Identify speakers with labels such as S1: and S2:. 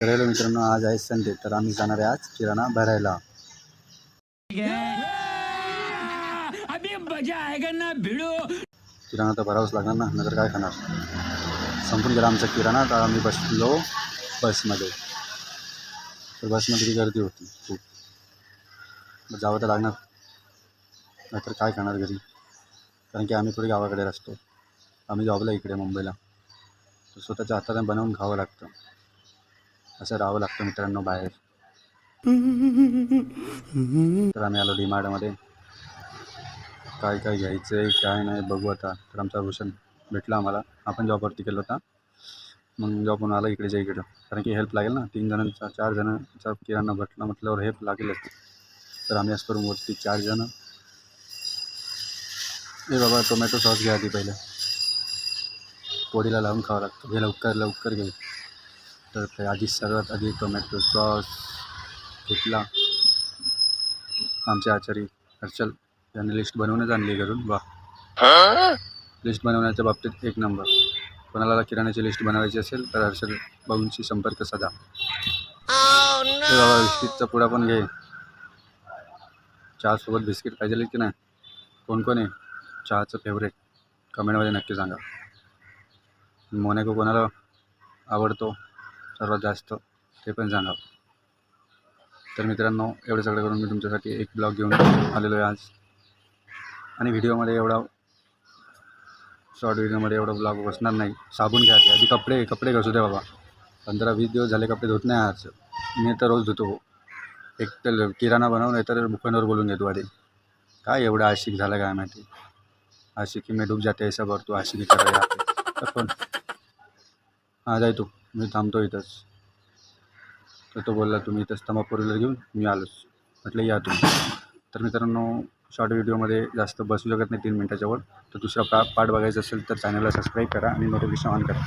S1: Hello मित्रांनो, आज आहे संडे, तर आम्ही जाणार आहे आज किराणा भरायला. किराणा तर भरावाच लागणार ना, नंतर काय खाणार. संपून गेला आमचा किराणा, तर आम्ही बसलो बसमध्ये. तर बसमध्ये गर्दी होती खूप, जावं तर लागणार, नाहीतर काय खाणार घरी. कारण की आम्ही थोडी गावाकडे असतो, आम्ही जॉबला इकडे मुंबईला, तर स्वतःच्या हाताने बनवून खावं लागतं. असं राहावं लागतं मित्रांनो बाहेर. तर आम्ही आलो डीमार्टमध्ये. काय काय घ्यायचं आहे काय नाही बघू आता. तर आमचा भूषण भेटला आम्हाला, आपण जॉबवरती केला होता, मग जॉबवरून आला इकडेच्या इकडं. कारण की हेल्प लागेल ना, 3 जणांचा 4 जणांचा किराणा भेटला म्हटल्यावर हेल्प लागेलच. तर आम्ही असतो रूमवरती 4 जणं. ए बाबा, टोमॅटो सॉस घ्या आधी पहिले, पोळीला लावून खावं लागतं. हे लवकर लवकर घे. तर ते आधी सर्वात आधी टोमॅटो सॉस घेतला. आमचे आचारी हर्षल यांनी लिस्ट बनवूनच आणली घरून. वा, लिस्ट बनवण्याच्या बाबतीत एक नंबर. कोणाला किराण्याची लिस्ट बनवायची असेल तर हर्षल भाऊंशी संपर्क साधा. ते बाबा, बिस्किटचा पुडा पण घे. चहासोबत बिस्किट पाहिजे की नाही? कोण कोण आहे चहाचं फेवरेट? कमेंटमध्ये नक्की सांगा. मोनॅको कोणाला आवडतो सर्वात जास्त ते पण सांगा. तर मित्रांनो, एवढं सगळं करून मी तुमच्यासाठी एक ब्लॉग घेऊन आलेलो आहे आज. आणि व्हिडिओमध्ये एवढा शॉर्ट व्हिडिओमध्ये एवढा ब्लॉग बसणार नाही. साबण घ्या आधी, कपडे घासू द्या बाबा. 15-20 दिवस झाले कपडे धुत नाही आज. मी तर रोज धुतो. एक तर किराणा बनवून नाही तर बुकांवर बोलून घेतो आधी. काय एवढा आशिक झाला काय माहिती. आशिकी में डूब जाते ऐसा भरतो आशिकी कर रहा है. पण हा जाय तू, मी थांबतो इथंच. तर तो बोलला तुम्ही इथंच थांबा, फोर व्हीलर घेऊन. मी आलोच, म्हटलं या तुम्ही. तर मित्रांनो, शॉर्ट व्हिडिओमध्ये जास्त बसू शकत नाही 3 मिनटाच्या वर. तर दुसरा पार्ट बघायचा असेल तर चॅनलला सबस्क्राईब करा आणि नोटिफिकेशन ऑन करा.